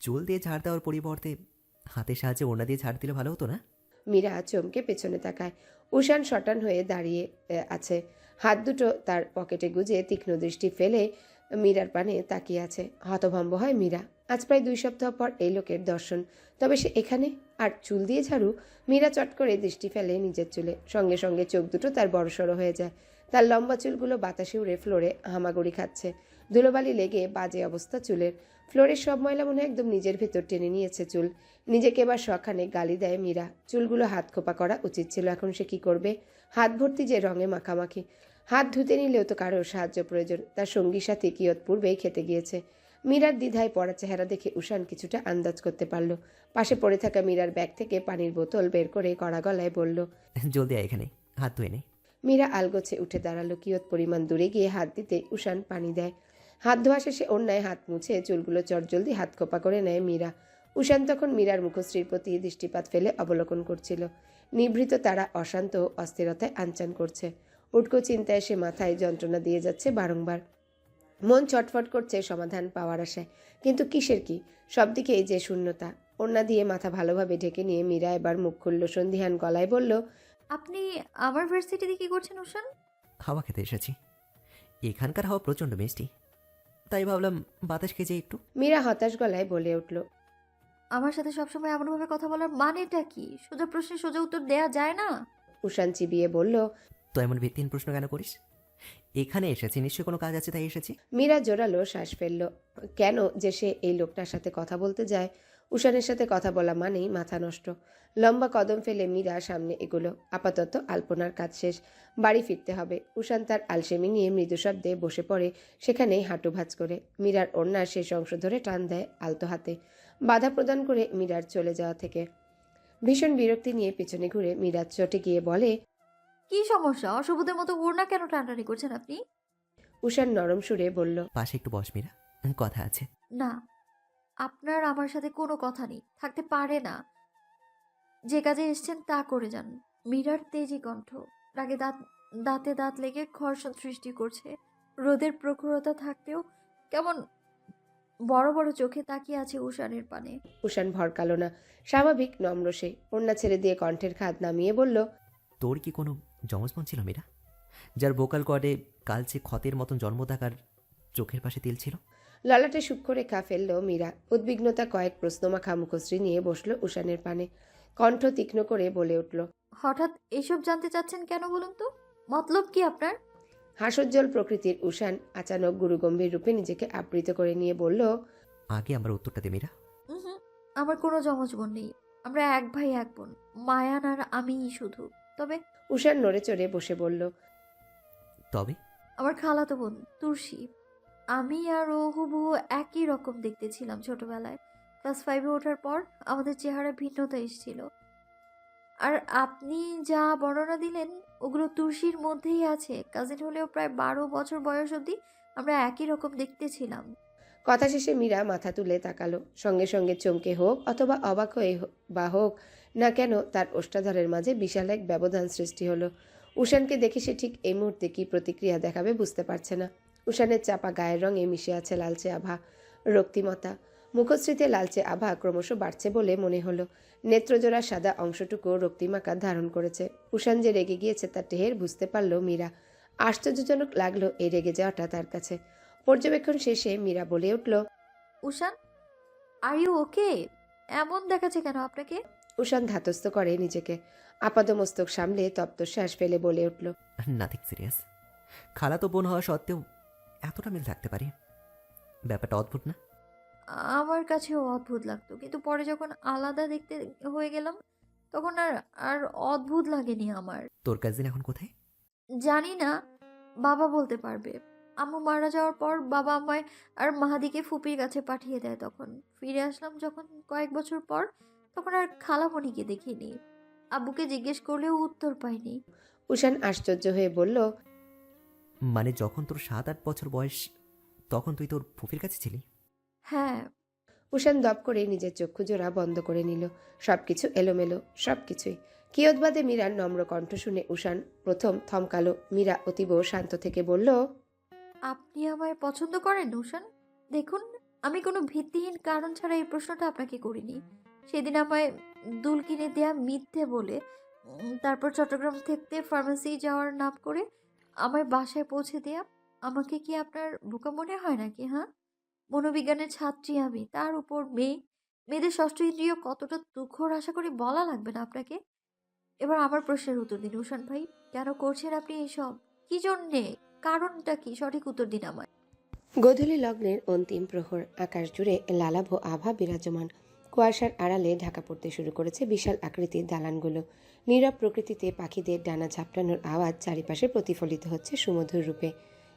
চুল দিয়ে ঝাড় দেওয়ার পরিবর্তে হাতের সাহায্যে ওড়না দিয়ে ঝাড় দিলে ভালো হতো না? মীরা চমকে পেছনে তাকায়। উষান শটান হয়ে দাঁড়িয়ে আছে, হাত দুটো তার পকেটে গুজে তীক্ষ্ণ দৃষ্টি ফেলে মীরার পানে তাকিয়ে আছে। হতভম্ব হয় মীরা। আজ প্রায় 2 সপ্তাহ পর এই লোকের দর্শন, তবে সে এখানে, আর চুল দিয়ে ঝাড়ু। মীরা চট করে দৃষ্টি ফেলে নিজের চুলে, সঙ্গে সঙ্গে চোখ দুটো তার বড়সড় হয়ে যায়। তার লম্বা চুলগুলো বাতাসে উড়ে ফ্লোরে হামাগুড়ি খাচ্ছে। ধুলোবালি লেগে বাজে অবস্থা চুলের। ফ্লোরের সব ময়লা মনে একদম নিজের ভেতর টেনে নিয়েছে চুল। নিজেকে এবার শখানে গালি দেয় মীরা। চুলগুলো হাত খোপা করা উচিত ছিল, এখন সে কি করবে? হাত ভর্তি যে রঙে মাখামাখি। হাত ধুতে নিলেও তো কারো সাহায্য প্রয়োজন। তার সঙ্গী সাথী কিয়ৎ পূর্বেই খেতে গিয়েছে। মীরার দ্বিধায় পড়া চেহারা দেখে উষান কিছুটা আন্দাজ করতে পারল। পাশে পড়ে থাকা মীরার ব্যাগ থেকে পানির বোতল বের করে কড়া গলায় বলল, জলদি আয় এখানে, হাত ধুয়ে নে। মীরা আলগোছে উঠে দাঁড়ালো। কিয়ৎ পরিমাণ দূরে গিয়ে হাত দিতে উষান পানি দেয়। হাত ধোয়া শেষে অন্যায় হাত মুছে চুলগুলো চটজলদি হাত খোপা করে নেয় মীরা। উষান তখন মীরার মুখশ্রীর প্রতি দৃষ্টিপাত ফেলে অবলোকন করছিল। নিভৃত তারা অশান্ত অস্থিরতায় আনচান করছে। উটকো চিন্তায় সে মাথায় যন্ত্রণা দিয়ে যাচ্ছে বারংবার। মন ছটফট করছে সমাধান পাওয়ার আশায়, কিন্তু কিসের কি? সব দিকে এই যে শূন্যতা। ওড়না দিয়ে মাথা ভালোভাবে ঢেকে নিয়ে মীরা এবার মুখ খুলল সন্ধিহান গলায় বলল, আপনি আমার ভার্সিটিতে কি করছেন উষান? হাওয়া খেতে এসেছি। এখানকার হাওয়া প্রচণ্ড মিষ্টি, তাই ভাবলাম বাতাস খেয়ে যাই একটু। মীরা হতাশ গলায় বলে উঠল, আমার সাথে সবসময় এমনভাবে কথা বলার মানেটা কি? সোজা প্রশ্নের সোজা উত্তর দেয়া যায় না? উষান চিবিয়ে বলল। তো এমন ভিত্তিহীন প্রশ্ন কেন করিস? এখানে এসেছি, নিশ্চয়ই কোনো কাজ আছে তাই এসেছি। মীরা জোরালো শ্বাস ফেলল। কেন যে সে এই লোকটার সাথে কথা বলতে যায়? উষানের সাথে কথা বলা মানেই মাথা নষ্ট। লম্বা কদম ফেলে মীরা সামনে এগুলো। আপাতত আলপনার কাজ শেষ, বাড়ি ফিরতে হবে। উষান তার আলসেমি নিয়ে মৃদু শব্দে বসে পড়ে সেখানেই হাঁটু ভাঁজ করে। মীরার ওড়নার শেষ অংশ ধরে টান দেয় আলতো হাতে, বাধা প্রদান করে মীরার চলে যাওয়া থেকে। ভীষণ বিরক্তি নিয়ে পিছনে ঘুরে মীরা চটে গিয়ে বলে, কি সমস্যা? অশুভদের মতো ওড়না কেন টানাটানি করছেন আপনি? উষান নরম সুরে বলল, পাশে একটু বস মীরা, কথা আছে। না, আপনার আমার সাথে কোনো কথা নেই, থাকতে পারে না। যে কাজে এসছেন তা করে যান। মীরার তেজি কণ্ঠ, রাগে দাঁতে দাঁত লেগে ঘর্ষণ সৃষ্টি করছে। রোদের প্রখরতা থাকতেও কেমন বড় বড় চোখে তাকিয়ে আছে উষানের পানে। উষান ভরকালো না, স্বাভাবিক নম্র সে। ওড়না ছেড়ে দিয়ে কণ্ঠের খাদ নামিয়ে বলল, তোর কি কোনো যমজ বোন ছিল মীরা, যার ভোকাল কর্ডে কালচে ক্ষতের মতন জন্মদাগার চোখের পাশে তিল ছিল? ললাটে সূক্ষ্ম রেখা ফেলল মীরা। উদ্বিগ্নতা কয়েক প্রশ্নমাখা মুখশ্রী নিয়ে বসল উষানের পানে। কণ্ঠ তীক্ষ্ণ করে বলে উঠল, হঠাৎ এসব জানতে চাচ্ছেন কেন বলুন তো? মতলব কি আপনার? হাস্যোজ্জ্বল প্রকৃতির উষান আচানক গুরুগম্ভীর রূপে নিজেকে আবৃত করে নিয়ে বলল, আগে আমার উত্তরটা দে মীরা। হুম, আমার কোনো যমজ বোন নেই। আমরা এক ভাই এক বোন, মায়ান আর আমিই শুধু। তবে উষান নড়ে চড়ে বসে বলল, তবে আমার খালাতো বোন তুলসী। আমি আর ও হুবহু একই রকম দেখতে ছিলাম ছোটবেলায়। ক্লাস 5-এ ওঠার পর আমাদের চেহারা ভিন্নতা এসেছিল। আর আপনি যা বর্ণনা দিলেন ওগুলো তুলসীর মধ্যেই আছে। কাজিন হলেও প্রায় 12 বছর বয়স অবধি আমরা একই রকম দেখতে ছিলাম। কথা শেষে মীরা মাথা তুলে তাকালো। সঙ্গে সঙ্গে চমকে হোক অথবা অবাক হয়ে বা হোক না কেন, তার ওষ্ঠাধরের মাঝে বিশাল এক ব্যবধান সৃষ্টি হলো। উষানকে দেখে সে ঠিক এই মুহূর্তে কি প্রতিক্রিয়া দেখাবে বুঝতে পারছে না। উষানের চাপা গায়ের রঙে মিশে আছে লালচে আভা, রক্তিমতা। মুখশ্রীতে লালচে আভা ক্রমশ বাড়ছে বলে মনে হলো। নেত্রজোড়া সাদা অংশটুকু রক্তিমাকার ধারণ করেছে। উষান যে রেগে গিয়েছে তার টের বুঝতে পারল মীরা। আশ্চর্যজনক লাগলো এই রেগে যাওয়াটা তার কাছে। পর্যবেক্ষণ শেষে মীরা বলে উঠল, উষান, আর ইউ ওকে? এমন দেখাচ্ছে কেন আপনাকে? উষান ধাতস্থ করে নিজেকে। আপাদমস্তক সামলে তপ্তশ্বাস ফেলে বলে উঠল, নাথিং সিরিয়াস। খালাতো বোন হওয়া সত্ত্বেও এতটা মিল থাকতে পারি, ব্যাপারটা অদ্ভুত না? আমার কাছেও অদ্ভুত লাগতো, কিন্তু পরে যখন আলাদা দেখতে হয়ে গেলাম তখন আর আর অদ্ভুত লাগেনি আমার। তোর কাজিন এখন কোথায়? জানি না, বাবা বলতে পারবে। আম্মু মারা যাওয়ার পর বাবা আমায় আর মাহাদিকে ফুপির কাছে পাঠিয়ে দেয়। তখন ফিরে আসলাম যখন কয়েক বছর পর, তখন আর খালামণিকে দেখিনি। আব্বুকে জিজ্ঞেস করলেও উত্তর পাইনি। উষান আশ্চর্য হয়ে বলল, মানে যখন তোর 7-8 বছর বয়স তখন তুই তোর ফুফির কাছে ছিলি? হ্যাঁ। উষান দপ করে নিজের চক্ষু জোড়া বন্ধ করে নিল। সবকিছু এলোমেলো, সবকিছুই। কিয়ৎবাদে মীরার নম্র কণ্ঠ শুনে উষান প্রথম থমকালো। মীরা অতীব শান্ত থেকে বলল, আপনি আমায় পছন্দ করেন উষান? দেখুন, আমি কোনো ভিত্তিহীন কারণ ছাড়া এই প্রশ্নটা আপনাকে করিনি। সেদিন আমায় দুল কিনে দেয়া মিথ্যে বলে তারপর চট্টগ্রাম থেকে ফার্মেসি যাওয়ার নাম করে আমায় বাসায় পৌঁছে দেয়া, আমাকে কি আপনার বোকা মনে হয় নাকি, হ্যাঁ? মনোবিজ্ঞানের ছাত্রী আমি, তার উপর মেয়ে। মেয়েদের ষষ্ঠ ইন্দ্রিয় কতটা তুখোড় আশা করি বলা লাগবে না আপনাকে। এবার আমার প্রশ্নের উত্তর দিন উষান ভাই। কেন করছেন আপনি এসব? কি জন্যে? কারণটা কি? সঠিক উত্তর দিন আমায়। গোধূলি লগ্নের অন্তিম প্রহর, আকাশ জুড়ে লালাভ আভা বিরাজমান। কুয়াশার আড়ালে ঢাকা পড়তে শুরু করেছে বিশাল আকৃতির দালানগুলো। নীরব প্রকৃতিতে পাখিদের ডানা ঝাপটানোর আওয়াজ চারিপাশে প্রতিফলিত হচ্ছে সুমধুর রূপে।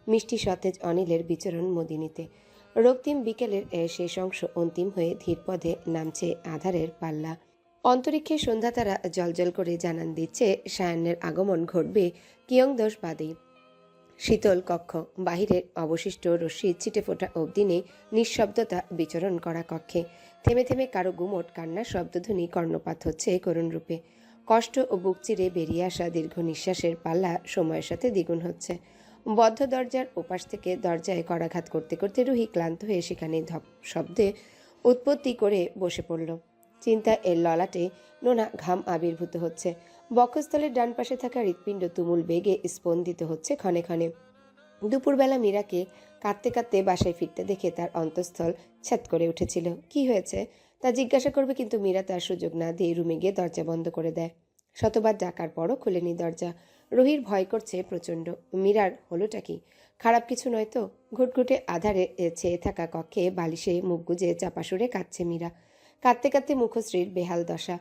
মিষ্টি সতেজ অনিলের বিচরণ মদিনীতে। রক্তিম বিকেলের শেষ অংশ অন্তিম হয়ে ধীর পদে নামছে আধারের পাল্লা। অন্তরিক্ষে সন্ধ্যাতারা জ্বলজ্বল করে জানান দিচ্ছে সায়ান্নের আগমন ঘটবে কিয়ংদশ বাদেই। শীতল কক্ষ, বাহিরের অবশিষ্ট রশ্মি ছিটেফোঁটা অবধি নেই নিঃশব্দতা বিচরণ করা কক্ষে। থেমে থেমে কারো গুমোট কান্নার শব্দধ্বনি কর্ণপাত হচ্ছে করুণ রূপে। কষ্ট ও বুক চিরে বেরিয়ে আসা দীর্ঘ নিঃশ্বাসের পাল্লা সময়ের সাথে দ্বিগুণ হচ্ছে। বদ্ধ দরজার ওপাশ থেকে দরজায় করাঘাত করতে করতে রুহি ক্লান্ত হয়ে সেখানে ধপ শব্দে উৎপত্তি করে বসে পড়ল। চিন্তা এর ললাটে নোনা ঘাম আবির্ভূত হচ্ছে। বক্ষস্থলের ডান পাশে থাকা হৃৎপিণ্ড তুমুল বেগে স্পন্দিত হচ্ছে ক্ষণে ক্ষণে। দুপুরবেলা মীরাকে কাঁদতে কাঁদতে বাসায় ফিরতে দেখে তার অন্তঃস্থল ছ্যাদ করে উঠেছিল। কি হয়েছে তা জিজ্ঞাসা করবে, কিন্তু মীরা তার সুযোগ না দিয়ে রুমে গিয়ে দরজা বন্ধ করে দেয়। শতবার ডাকার পরও খুলেনি দরজা। রুহির ভয় করছে প্রচণ্ড। মীরার হলোটা কি? খারাপ কিছু নয় তো? ঘুটঘুটে আধারে ছেয়ে থাকা কক্ষে বালিশে মুখ গুজে চাপাসুরে কাঁদছে মীরা। কাঁদতে কাঁদতে মুখশ্রীর বেহাল দশা।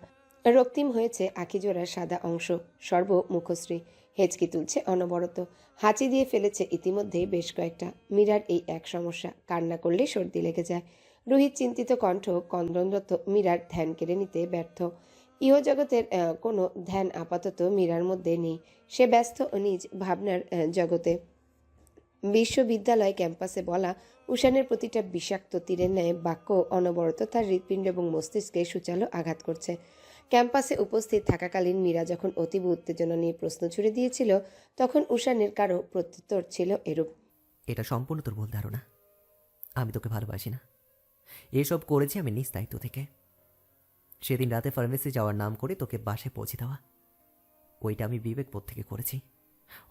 রক্তিম হয়েছে আখিজোড়ার সাদা অংশ, সর্ব মুখশ্রী। হেঁচকি তুলছে অনবরত। হাঁচি দিয়ে ফেলেছে ইতিমধ্যেই বেশ কয়েকটা। মীরার এই এক সমস্যা, কান্না করলে সর্দি লেগে যায়। রোহিত চিন্তিত কণ্ঠ কন্দনরত মীরার ধ্যান কেড়ে নিতে ব্যর্থ। ইহজগতের কোনো ধ্যান আপাতত মীরার মধ্যে নেই। সে ব্যস্ত নিজ ভাবনার জগতে। বিশ্ববিদ্যালয় ক্যাম্পাসে বলা উষানের প্রতিটা বিষাক্ত তীরের ন্যায় বাক্য অনবরত তার হৃৎপিণ্ড এবং মস্তিষ্কে সুচালো আঘাত করছে। ক্যাম্পাসে উপস্থিত থাকাকালীন মীরা যখন অতীব উত্তেজনা নিয়ে প্রশ্ন ছুড়ে দিয়েছিল, তখন উষানের কারো প্রত্যুত্তর ছিল এরূপ। এটা সম্পূর্ণ তোর ভুল ধারণা। আমি তোকে ভালোবাসি না। এসব করেছি আমি নিজ দায়িত্ব থেকে। সেদিন রাতে ফার্মেসি যাওয়ার নাম করে তোকে বাসায় পৌঁছে দেওয়া, ওইটা আমি বিবেকবোধ থেকে করেছি।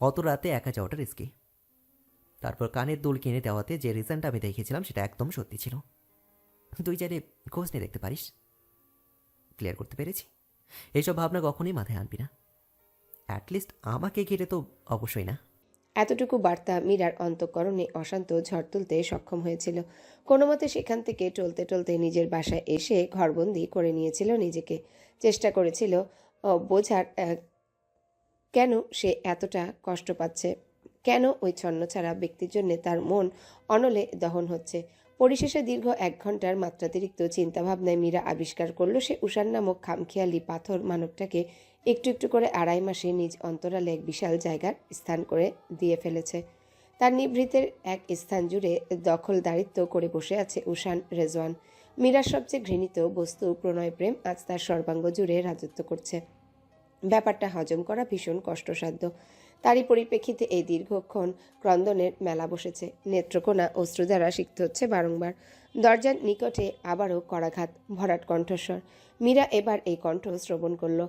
অত রাতে একা যাওয়াটা রিস্কি। তারপর কানের দুল কিনে দেওয়াতে যে রিজনটা আমি দেখেছিলাম সেটা একদম সত্যি ছিল। তুই চাইলে খোঁজ নিয়ে দেখতে পারিস। ক্লিয়ার করতে পেরেছি? এইসব ভাবনা কখনোই মাথায় আনবি না। অ্যাটলিস্ট আমাকে ঘিরে তো অবশ্যই না। এতটুকু বার্তা মীরার অন্তঃকরণে অশান্ত ঝড় তুলতে সক্ষম হয়েছিল। কোনো মতে সেখান থেকে টলতে টলতে নিজের বাসায় এসে ঘরবন্দি করে নিয়েছিল নিজেকে। চেষ্টা করেছিল বোঝার কেন সে এতটা কষ্ট পাচ্ছে, কেন ওই ছন্নছাড়া ব্যক্তির জন্য তার মন অনলে দহন হচ্ছে। পরিশেষে দীর্ঘ 1 ঘন্টার মাত্রাতিরিক্ত চিন্তাভাবনায় মীরা আবিষ্কার করল সে উষান নামক খামখেয়ালি পাথর মানবটাকে একটু একটু করে 2.5 মাসে নিজ অন্তরালে এক বিশাল জায়গার স্থান করে দিয়ে ফেলেছে। তার নিভৃতের এক স্থান জুড়ে দখলদারিত্ব করে বসে আছে উষান রেজওয়ান। মীরার সবচেয়ে ঘৃণিত বস্তু প্রণয় প্রেম আজ তার সর্বাঙ্গ জুড়ে রাজত্ব করছে। ব্যাপারটা হজম করা ভীষণ কষ্টসাধ্য। তারই পরিপ্রেক্ষিতে এই দীর্ঘক্ষণ ক্রন্দনের মেলা বসেছে। নেত্রকোনা অশ্রু দ্বারা সিক্ত হচ্ছে বারংবার। দরজার নিকটে আবারও করাঘাত, ভরাট কণ্ঠস্বর। মীরা এবার এই কণ্ঠ শ্রবণ করল।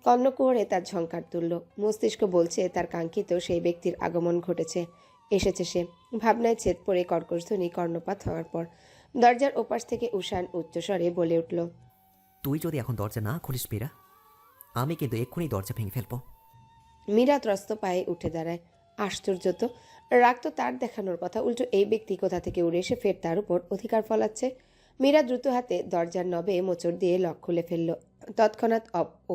কর্ণকুহরে তার ঝংকার তুলল। মস্তিষ্ক বলছে তার কাঙ্ক্ষিত সেই ব্যক্তির আগমন ঘটেছে। এসেছে সে। ভাবনায় ছেদ পড়ে কর্কশধ্বনি কর্ণপাত হওয়ার পর দরজার ওপাশ থেকে উষান উচ্চস্বরে বলে উঠল, তুই যদি এখন দরজা না খুলিস মীরা, আমি কিন্তু এক্ষুনি দরজা ভেঙে ফেলবো। মীরা ত্রস্ত পায়ে উঠে দাঁড়ায়। আশ্চর্য তো, রাগ তো তার দেখানোর কথা, উল্টো এই ব্যক্তি কোথা থেকে উড়ে এসে ফের তার উপর অধিকার ফলাচ্ছে। মীরা দ্রুত হাতে দরজার নবে মোচড় দিয়ে লক খুলে ফেলল। তৎক্ষণাৎ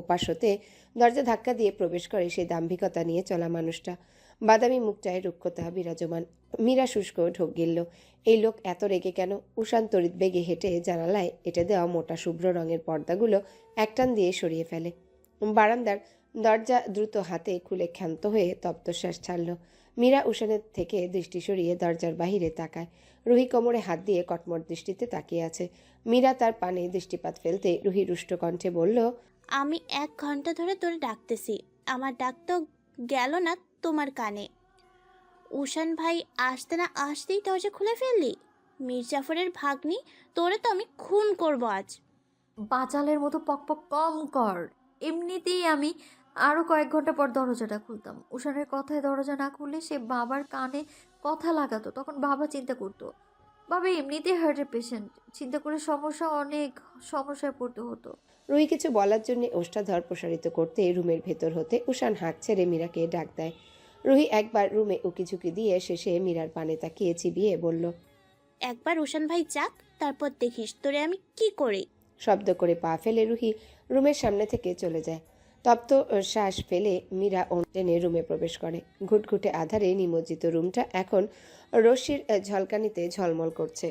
ওপাশ হতে দরজা ধাক্কা দিয়ে প্রবেশ করে সেই দাম্ভিকতা নিয়ে চলা মানুষটা। বাদামি মুখটায় রুক্ষতা বিরাজমান। মীরা শুষ্ক ঢোক গিলল। এই লোক এত রেগে কেন? উষান তড়িৎ বেগে হেঁটে জানালায় এঁটে দেওয়া মোটা শুভ্র রঙের পর্দাগুলো একটান দিয়ে সরিয়ে ফেলে। বারান্দার দরজা দ্রুত হাতে খুলে ক্ষান্ত হয়ে তপ্তশ্বাস ছাড়ল। মীরা উষানের থেকে দৃষ্টি সরিয়ে দরজার বাহিরে তাকায়। রুহি কোমরে হাত দিয়ে কটমট দৃষ্টিতে তাকিয়ে আছে। মীরা তার পানে দৃষ্টিপাত ফেলতে রুহি রুষ্ট কণ্ঠে বলল, আমি 1 ঘন্টা ধরে তোরে ডাকতেছি, আমার ডাক তো গেল না তোমার কানে। উষান ভাই আসতে না আসতেই দরজা খুলে ফেললি? মীর জাফরের ভাগ্নি, তোরে তো আমি খুন করব আজ। বাচালের মতো পকপক কম কর। এমনিতেই আমি আরও কয়েক ঘন্টা পর দরজাটা খুলতাম। উষানের কথায় দরজা না খুললে সে বাবার কানে কথা লাগাতো, তখন বাবা চিন্তা করতো। বাবা এমনিতেই হার্টের পেশেন্ট, চিন্তা করে অনেক সমস্যায় পড়তে হতো। রুহি কিছু বলার জন্য ওষ্ঠাধর প্রসারিত করতে রুমের ভেতর হতে উষান হাঁক ছেড়ে মীরাকে ডাক দেয়। রুহি একবার রুমে উকিঝুঁকি দিয়ে শেষে মীরার পানে তাকিয়ে চিবিয়ে বলল, একবার উষান ভাই যাক, তারপর দেখিস তোরে আমি কি করি। শব্দ করে পা ফেলে রুহি রুমের সামনে থেকে চলে যায়। তপ্ত শ্বাস ফেলে মীরা টেনে রুমে প্রবেশ করে। ঘুটঘুটে আধারে নিমজ্জিত রুমটা এখন রশ্মির ঝলকানিতে ঝলমল করছে।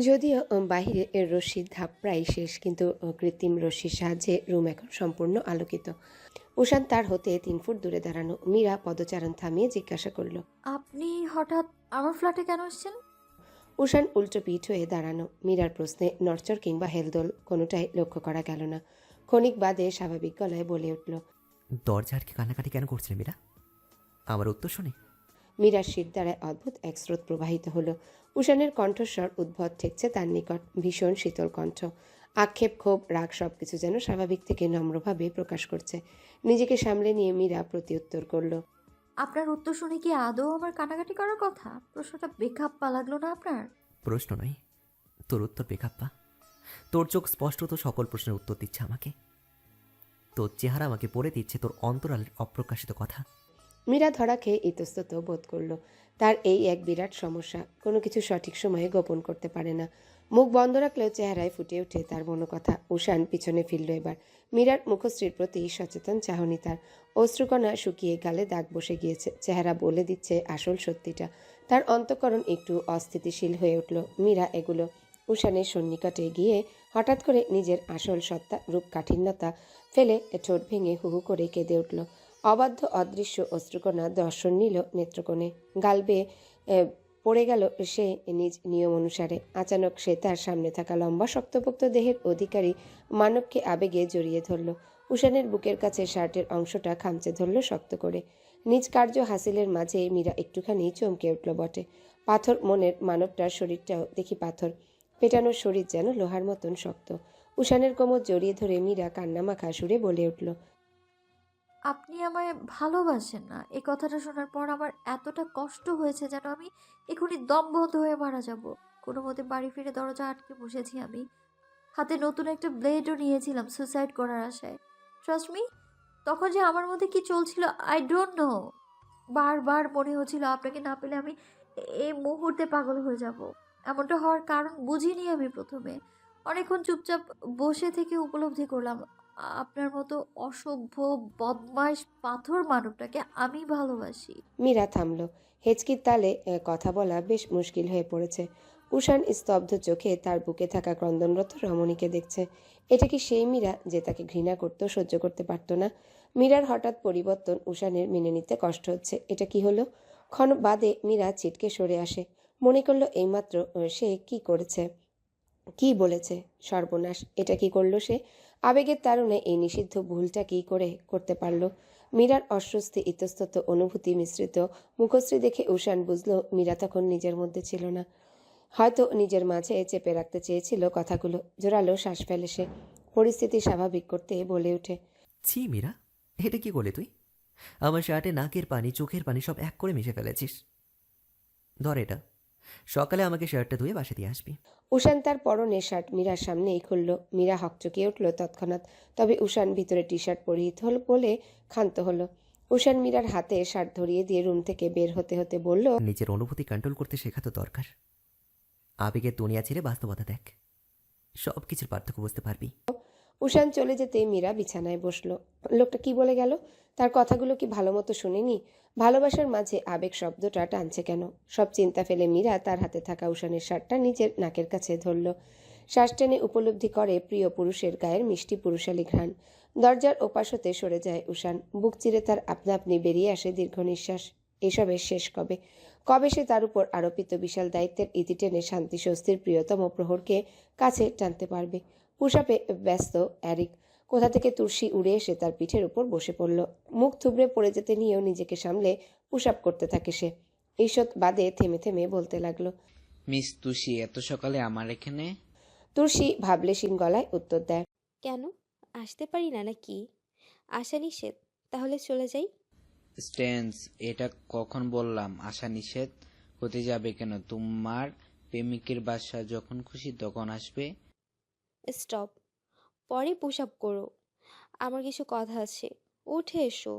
যদিও বাহিরে এর রশ্মির ধাপ প্রায় শেষ, কিন্তু কৃত্রিম রশ্মির সাহায্যে রুম এখন সম্পূর্ণ আলোকিত। উষান তার হতে 3 ফুট দূরে দাঁড়ানো। মীরা পদচারণ থামিয়ে জিজ্ঞাসা করল, আপনি হঠাৎ আমার ফ্ল্যাটে কেন এসেছেন? উষান উল্টো পিঠ হয়ে দাঁড়ানো। মীরার প্রশ্নে নড়চড় কিংবা হেলদোল কোনোটাই লক্ষ্য করা গেল না। ক্ষণিক বাদে স্বাভাবিক গলায় বলে উঠল, দরজা আটকে কান্নাকাটি কেন করছিলে মীরা? আমার উত্তর শুনে মীরার শির দ্বারায় অদ্ভুত এক স্রোত প্রবাহিত হলো। উষানের কণ্ঠস্বর উদ্ভট ঠেকছে তার নিকট, ভীষণ শীতল কণ্ঠ। আক্ষেপ, ক্ষোভ, রাগ সবকিছু যেন স্বাভাবিক থেকে নম্রভাবে প্রকাশ করছে। নিজেকে সামলে নিয়ে মীরা প্রত্যুত্তর করল, আপনার উত্তর শুনে কি আদৌ আমার কানাকাটি করার কথা? প্রশ্নটা বেখাপ্পা লাগলো না আপনার? প্রশ্ন নয়, তোর উত্তর বেখাপ্পা। তোর চোখ স্পষ্টত সকল প্রশ্নের উত্তর দিচ্ছে আমাকে। তোর চেহারা আমাকে পড়ে দিচ্ছে তোর অন্তরালের অপ্রকাশিত কথা। মীরা ধরা খেয়ে ইতস্তত বোধ করল। তার এই এক বিরাট সমস্যা, কোনো কিছু সঠিক সময়ে গোপন করতে পারে না। মুখ বন্ধ রাখলেও চেহারায় ফুটে ওঠে তার মনো কথা। উষান পিছনে ফিরল এবার। মীরার মুখশ্রীর প্রতি সচেতন চাহনি তার। অশ্রুকণা শুকিয়ে গালে দাগ বসে গিয়েছে। চেহারা বলে দিচ্ছে আসল সত্যিটা। তার অন্তঃকরণ একটু অস্থিতিশীল হয়ে উঠল। মীরা এগুলো উষানের সন্নিকটে গিয়ে হঠাৎ করে নিজের আসল সত্তা, রূপ, কাঠিন্যতা ফেলে ঠোঁট ভেঙে হুহু করে কেঁদে উঠল। অবাধ্য অদৃশ্য অশ্রুকণা দর্শন নিল নেত্রকোণে। গাল বেয়ে পড়ে গেল সে নিজ নিয়ম অনুসারে। আচানক সে তার সামনে থাকা লম্বা শক্তপোক্ত দেহের অধিকারী মানবকে আবেগে জড়িয়ে ধরল। উষানের বুকের কাছে শার্টের অংশটা খামচে ধরল শক্ত করে। নিজ কার্য হাসিলের মাঝে মীরা একটুখানি চমকে উঠল বটে। পাথর মনের মানবটার শরীরটাও দেখি পাথর। পেটানোর শরীর যেন লোহার মতন শক্ত। উষানের কোমর জড়িয়ে ধরে মীরা কান্নামাখা সুরে বলে উঠল, আপনি আমায় ভালোবাসেন না, এই কথাটা শোনার পর আমার এতটা কষ্ট হয়েছে যেন আমি এখনই দম বন্ধ হয়ে মারা যাব। কোনো মতে বাড়ি ফিরে দরজা আটকে বসেছি আমি। হাতে নতুন একটা ব্লেডও নিয়েছিলাম সুসাইড করার আশায়। ট্রাস্ট মি, তখন যে আমার মধ্যে কি চলছিল আই ডোন্ট নো। বারবার মনে হচ্ছিল আপনাকে না পেলে আমি এই মুহূর্তে পাগল হয়ে যাব। এমনটা হওয়ার কারণ বুঝিনি আমি প্রথমে। অনেকক্ষণ চুপচাপ বসে থেকে উপলব্ধি করলাম আপনার মতো অসভ্য বদমাইশ পাথর মানবটাকে আমি ভালোবাসি। মীরা থামল। হেঁচকির তালে কথা বলা বেশ মুশকিল হয়ে পড়েছে। উষান স্তব্ধ চোখে তার বুকে থাকা ক্রন্দনরত রমণীকে দেখছে। এটা কি সেই মীরা যে তাকে ঘৃণা করত, সহ্য করতে পারত না? মীরার হঠাৎ পরিবর্তন উষানের মেনে নিতে কষ্ট হচ্ছে। এটা কি হলো? ক্ষণ বাদে মীরা ছিটকে সরে আসে। মনে করলো এইমাত্র সে কি করেছে, কি বলেছে। সর্বনাশ, এটা কি করলো সে? আবেগের তাড়নায় এই নিষিদ্ধ ভুলটা কি করে করতে পারল? মীরার অস্বস্তি, ইতস্তত অনুভূতি মিশ্রিত মুখশ্রী দেখে উষান বুঝল মীরা তখন নিজের মধ্যে ছিল না। হয়তো নিজের মাঝে চেপে রাখতে চেয়েছিল কথাগুলো। জোরালো শ্বাস ফেলে সে। পরিস্থিতি স্বাভাবিক করতে বলে ওঠে, ছি মীরা, এটা কি করলে তুই? আমার শার্টে নাকের পানি, চোখের পানি সব এক করে মিশে ফেলেছিস। ধর এটা, সকালে আমাকে শার্টটা ধুয়ে বাসে দিয়ে আসবি। উষান তার পরনের শার্ট মীরার সামনেই খুলল। মীরা হকচকিয়ে উঠল তৎক্ষণাৎ। তবে উষান ভিতরে টি শার্ট পরিহিত হল বলে ক্ষান্ত হলো। উষান মীরার হাতে শার্ট ধরিয়ে দিয়ে রুম থেকে বের হতে হতে বলল, নিজের অনুভূতি কন্ট্রোল করতে শেখা তো দরকার। আবেগের দুনিয়া ছেড়ে বাস্তবতা দেখ, সব কিছুর পার্থক্য বুঝতে পারবি। উষান চলে যেতে মীরা বিছানায় বসলো। লোকটা কি বলে গেল? তার কথাগুলো কি ভালো মতো শুনেনি? ভালোবাসার মাঝে আবেগ শব্দটা টানছে কেন? সব চিন্তা ফেলে মীরা তার হাতে থাকা উষানের শার্টটা নিজের নাকের কাছে ধরল। শ্বাস টেনে উপলব্ধি করে প্রিয় পুরুষের গায়ের মিষ্টি পুরুষালী ঘ্রাণ। দরজার ওপাশ হতে সরে যায় উষান। বুক চিরে তার আপনা আপনি বেরিয়ে আসে দীর্ঘ নিঃশ্বাস। এসবের শেষ কবে? কবে সে তার উপর আরোপিত বিশাল দায়িত্বের ইতি টেনে শান্তি স্বস্তির প্রিয়তম প্রহরকে কাছে টানতে পারবে? পুষাপে ব্যস্ত অ্যারিক কোথা থেকে তুলসী উড়ে এসে তার পিঠের উপর বসে পড়ল। মুখ থুবড়ে পড়ে যেতে নিয়েও নিজেকে সামলে পুশ আপ করতে থাকে সে। ঈষৎ বাদে থেমে থেমে বলতে লাগলো। মিস তুষি এত সকালে আমার এখানে? তুলসী ভাবলেশীন গলায় উত্তর দেয়। কেন আসতে পারি না নাকি? আসা নিষেধ? তাহলে চলে যাই। স্টেন্স, এটা কখন বললাম আশা নিষেধ হতে যাবে কেন? তোমার প্রেমিকের বাসা যখন খুশি তখন আসবে। স্টপ। পরে পুশ আপ করো, আমার কিছু কথা আছে। উঠে এসো।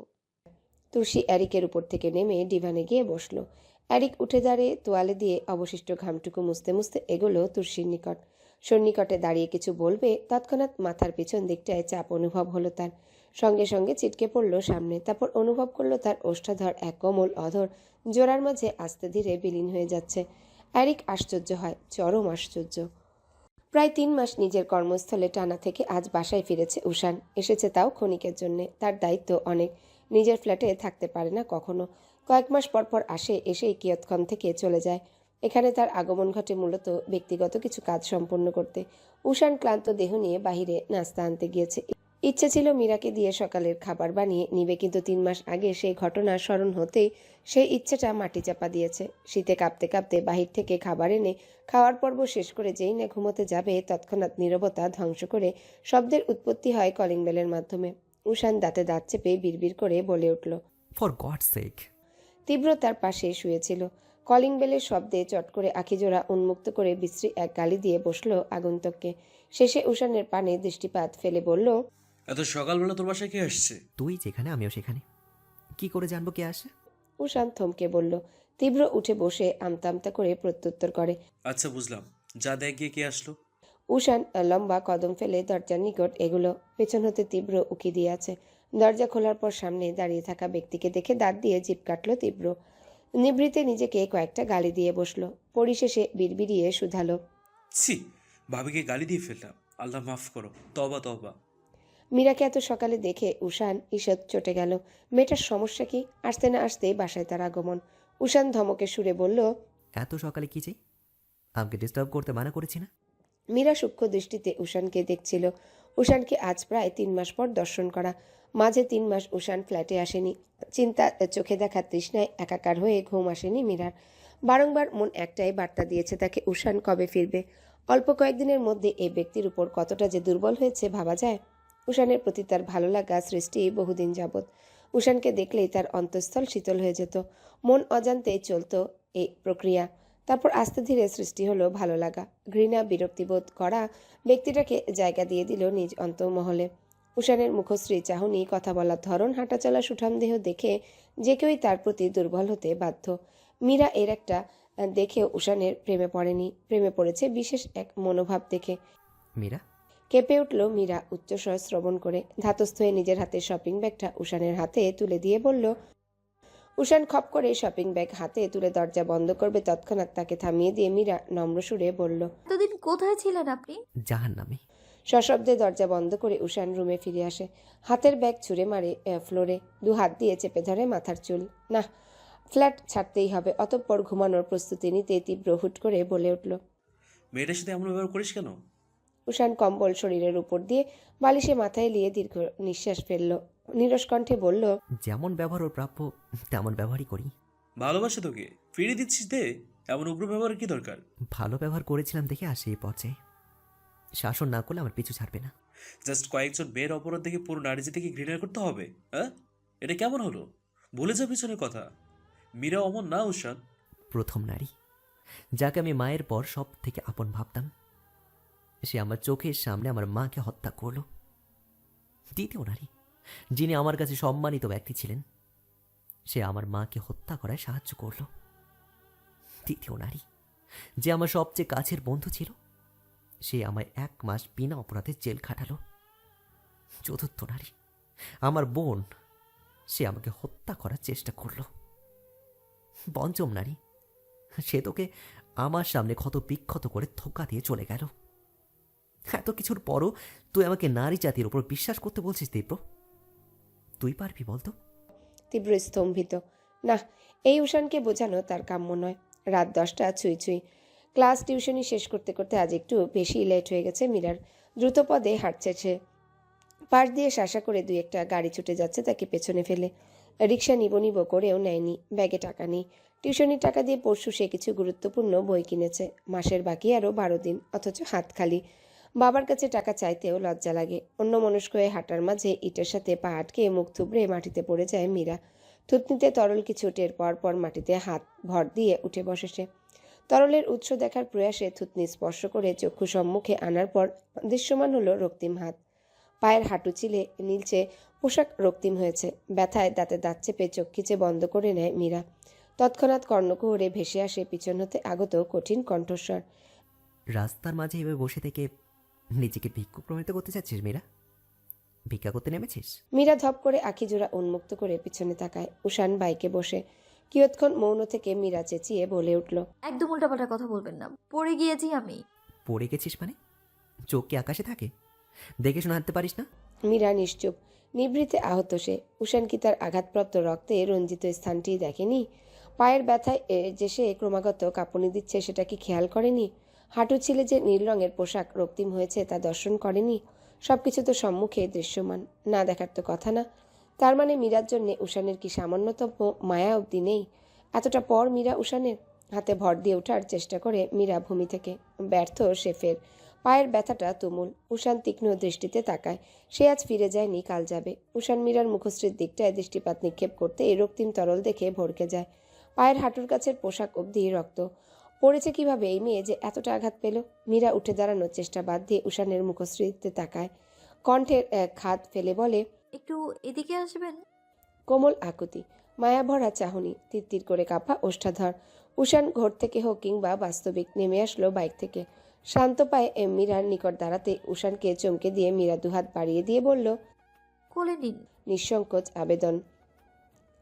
তুলসী অ্যারিকের উপর থেকে নেমে ডিভানে গিয়ে বসলো। অ্যারিক উঠে দাঁড়িয়ে তোয়ালে দিয়ে অবশিষ্ট ঘামটুকু মুছতে মুছতে এগোলো তুলসীর নিকট। সন্নিকটে দাঁড়িয়ে কিছু বলবে, তৎক্ষণাৎ মাথার পিছন দিকটায় চাপ অনুভব হলো তার। সঙ্গে সঙ্গে ছিটকে পড়ল সামনে, তারপর অনুভব করলো তার ওষ্ঠাধর এক কোমল অধর জোড়ার মাঝে আস্তে ধীরে বিলীন হয়ে যাচ্ছে। অ্যারিক আশ্চর্য হয়, চরম আশ্চর্য। প্রায় 3 মাস নিজের কর্মস্থলে টানা থেকে আজ বাসায় ফিরেছে উষান। এসেছে তাও ক্ষণিকের জন্যে। তার দায়িত্ব অনেক, নিজের ফ্ল্যাটে থাকতে পারে না কখনো। কয়েক মাস পর পর আসে, এসেই কিয়ৎক্ষণ থেকে চলে যায়। এখানে তার আগমন ঘটে মূলত ব্যক্তিগত কিছু কাজ সম্পন্ন করতে। উষান ক্লান্ত দেহ নিয়ে বাহিরে নাস্তা আনতে গিয়েছে। ইচ্ছে ছিল মীরাকে দিয়ে সকালের খাবার বানিয়ে নিবে, কিন্তু 3 মাস আগে সেই ঘটনা স্মরণ হতেই সেই ইচ্ছেটা মাটি চাপা দিয়েছে। শীতে কাঁপতে কাঁপতে বাহির থেকে খাবার এনে খাওয়ার পর্ব শেষ করে যেই না ঘুমোতে যাবে, তৎক্ষণাৎ নীরবতা ধ্বংস করে শব্দের উৎপত্তি হয় কলিং বেলের মাধ্যমে। উষান দাঁতে দাঁত চেপে বিড়বিড় করে বলে উঠল। For God sake. তীব্র তার পাশে শুয়েছিল। কলিং বেলের শব্দে চট করে আখিজোড়া উন্মুক্ত করে বিশ্রী এক গালি দিয়ে বসলো আগন্তুককে। শেষে উষানের পানে দৃষ্টিপাত ফেলে বলল, এত সকালবেলা তোর বাসায় কে আসছে? তুই যেখানে আমিও সেখানে, কি করে জানবো কে আসে? উষান থমকে বলল। তীব্র উঠে বসে আমতা আমতা করে প্রত্যুত্তর করে। আচ্ছা বুঝলাম, যা দেখ গিয়ে কে আসলো। উষান লম্বা কদম ফেলে দরজার নিকট এগুলো। পেছন হতে তীব্র উকি দিয়ে আছে। দরজা খোলার পর সামনে দাঁড়িয়ে থাকা ব্যক্তিকে দেখে দাঁত দিয়ে জিভ কাটল তীব্র। নিভৃতে নিজেকে কয়েকটা গালি দিয়ে বসলো। পরিশেষে বিড়বিড়িয়ে শুধালো, ছি, ভাবিকে গালি দিয়ে ফেললাম, আল্লাহ মাফ করো, তবা তবা। মীরাকে এত সকালে দেখে উষান ঈষৎ চটে গেল। মেয়েটার সমস্যা কি? আসতে না আসতে বাসায় তার আগমন। উষান ধমকে সুরে বলল, এত সকালে কি চাই? আমাকে ডিস্টার্ব করতে মানা করেছি না? মীরা সূক্ষ্ম দৃষ্টিতে উষানকে দেখছিল। উষানকে আজ প্রায় 3 মাস পর দর্শন করা। মাঝে 3 মাস উষান ফ্ল্যাটে আসেনি। চিন্তা, চোখে দেখা তৃষ্ণায় একাকার হয়ে ঘুম আসেনি মীরার। বারংবার মন একটাই বার্তা দিয়েছে তাকে, উষান কবে ফিরবে। অল্প কয়েকদিনের মধ্যে এই ব্যক্তির উপর কতটা যে দুর্বল হয়েছে ভাবা যায়। উষানের প্রতি তার ভালো লাগা সৃষ্টি বহুদিন যাবৎ। উষানকে দেখলেই তার অন্তঃস্থল শীতল হয়ে যেত। মন অজান্তেই চলত এই প্রক্রিয়া। তারপর আস্তে ধীরে সৃষ্টি হলো ভালো লাগা। ঘৃণা বিরক্তিবোধ করা ব্যক্তিটাকে জায়গা দিয়ে দিল নিজ অন্তর্মহলে। উষানের মুখশ্রী, চাহনি, কথা বলার ধরন, হাঁটাচলা, সুঠাম দেহ দেখে যে কেউই তার প্রতি দুর্বল হতে বাধ্য। মীরা এর একটা দেখেও উষানের প্রেমে পড়েনি। প্রেমে পড়েছে বিশেষ এক মনোভাব দেখে। মীরা? কেঁপে উঠল মীরা উচ্চস্বর শ্রবণ করে। ধাতস্থ হয়ে নিজের হাতে শপিং ব্যাগটা উষানের হাতে তুলে দিয়ে বলল। উষান খপ করে শপিং ব্যাগ হাতে তুলে দরজা বন্ধ করবে, তৎক্ষণাৎ তাকে থামিয়ে দিয়ে মীরা নম্র সুরে বলল, এতদিন কোথায় ছিলেন আপনি? জাহান্নামে। সশব্দে দরজা বন্ধ করে উষান রুমে ফিরে আসে। হাতের ব্যাগ ছুঁড়ে মারে ফ্লোরে। 2 হাত দিয়ে চেপে ধরে মাথার চুল। না, ফ্ল্যাট ছাড়তেই হবে। অতঃপর ঘুমানোর প্রস্তুতি নিতে তীব্র হুট করে বলে উঠল। মেয়েটার সাথে এমন ব্যবহার করিস কেন? উষান কম্বল শরীরের উপর দিয়ে বালিশে মাথায় নিয়ে দীর্ঘ নিঃশ্বাস ফেলল। নীরস কণ্ঠে বলল, যেমন ব্যবহার ওর প্রাপ্য তেমন ব্যবহারই করি। ভালোবাসে তোকে, ফিরিয়ে দিচ্ছিস দে। এমন উগ্র ব্যবহারের কি দরকার? ভালো ব্যবহার করেছিলাম দেখে আসে এই পর্যায়ে। শাসন না করলে আমার পিছু ছাড়বে না। জাস্ট কয়েকজন মেয়ের অপরাধ দেখে পুরো নারী জাতিকে ঘৃণা করতে হবে? হ্যাঁ, এটা কেমন হলো? ভুলে যা পিছনের কথা। মীরা অমন না উষান। প্রথম নারী যাকে আমি মায়ের পর সব থেকে আপন ভাবতাম, সে আমার চোখের সামনে আমার মাকে হত্যা করল। দ্বিতীয় নারী যিনি আমার কাছে সম্মানিত ব্যক্তি ছিলেন, সে আমার মাকে হত্যা করায় সাহায্য করল। তৃতীয় নারী যে আমার সবচেয়ে কাছের বন্ধু ছিল, সে আমায় 1 মাস বিনা অপরাধে জেল খাটালো। চতুর্থ নারী আমার বোন, সে আমাকে হত্যা করার চেষ্টা করল। পঞ্চম নারী, সে তোকে আমার সামনে ক্ষত বিক্ষত করে ধোঁকা দিয়ে চলে গেল। এত কিছুর পরও তুই আমাকে নারী জাতির উপর বিশ্বাস করতে বলছিস তীব্র? তুই পারবি বলতো? তীব্র স্তম্ভিত। না, এই উষানকে বোঝানো তার কাম্য নয়। রাত 10টা ছুঁই ছুঁই। ক্লাস টিউশনি শেষ করতে করতে আজ একটু বেশি লেট হয়ে গেছে মীরার। দ্রুত পদে হাঁটছে সে। পাশ দিয়ে শাসা করে 2-1টা গাড়ি ছুটে যাচ্ছে তাকে পেছনে ফেলে। রিক্সা নিব নিব করেও নেয়নি, ব্যাগে টাকা নেই। টিউশনির টাকা দিয়ে পরশু সে কিছু গুরুত্বপূর্ণ বই কিনেছে। মাসের বাকি আরও 12 দিন, অথচ হাত খালি। বাবার কাছে টাকা চাইতেও লজ্জা লাগে। অন্যমনস্ক হয়ে হাঁটার মাঝে ইটের সাথে পা আটকে মুখ থুবড়ে মাটিতে পড়ে যায় মীরা। থুতনিতে তরল কিছু টের পর পর মাটিতে হাত ভর দিয়ে উঠে বসে সে। তরলের উৎস দেখার প্রয়াসে থুতনি স্পর্শ করে চক্ষু সম্মুখে আনার পর দৃশ্যমান হলো রক্তিম হাত। পায়ের হাঁটু চিলে নীলচে, পোশাক রক্তিম হয়েছে। ব্যথায় দাঁতে দাঁত চেপে চোখ খিচে বন্ধ করে নেয় মীরা। তৎক্ষণাৎ কর্ণকুহরে ভেসে আসে পিছন হতে আগত কঠিন কণ্ঠস্বর। রাস্তার মাঝে এভাবে বসে থেকে নিজেকে ভিক্ষুক প্রমাণিত করতে চাচ্ছিস মীরা? ভিক্ষা করতে নেমেছিস? মীরা ধপ করে আখিজোড়া উন্মুক্ত করে পিছনে তাকায়। উষান বাইকে বসে কিয়ৎক্ষণ মৌন থেকে মীরা চেঁচিয়ে বলে উঠল, একদম উল্টাপাল্টা কথা বলবেন না, পড়ে গিয়েছি আমি। পড়ে গেছিস মানে? চোখ কি আকাশে থাকে? দেখে শোনা হাঁটতে পারিস না? মীরা নিশ্চুপ, নিভৃতে আহত সে। উষান কি তার আঘাতপ্রাপ্ত রক্তে রঞ্জিত স্থানটি দেখেনি? পায়ের ব্যথায় যে সে ক্রমাগত কাঁপুনি দিচ্ছে সেটা কি খেয়াল করেনি? হাঁটু ছিলে যে নীল রঙের পোশাক রক্তিম হয়েছে তা দর্শন করেনি? সবকিছু তো সম্মুখে দৃশ্যমান, না দেখার তো কথা না। তার মানে মীরার জন্যে উষানের কি সামান্যতম মায়া অবধি নেই? এতটা পর মীরা উষানের হাতে ভর দিয়ে ওঠার চেষ্টা করে মীরা ভূমি থেকে ব্যর্থ সে ফের। পায়ের ব্যথাটা তুমুল। উষান তীক্ষ্ণ দৃষ্টিতে তাকায়। সে আজ ফিরে যায়নি, কাল যাবে। উষান মীরার মুখশ্রীর দিকটায় দৃষ্টিপাত নিক্ষেপ করতে এই রক্তিম তরল দেখে ভড়কে যায়। পায়ের হাঁটুর কাছের পোশাক অবধি রক্ত। পড়েছে কিভাবে এই মেয়ে যে এতটা আঘাত পেল? মীরা উঠে দাঁড়ানোর চেষ্টা বাদ দিয়ে উষানের মুখশ্রীতে তাকায়। কণ্ঠের খাদ ফেলে বলে, একটু এদিকে আসবেন? কোমল আকুতি, মায়াভরা চাহনি, তিরতির করে কাঁপা ওষ্ঠাধর। উষান ঘর থেকে হোক কিংবা বাস্তবিক নেমে আসলো বাইক থেকে। শান্ত পায়ে মীরার নিকট দাঁড়াতে উষানকে চমকে দিয়ে মীরা দুহাত বাড়িয়ে দিয়ে বলল, কোলে নিন। নিঃসংকোচ আবেদন।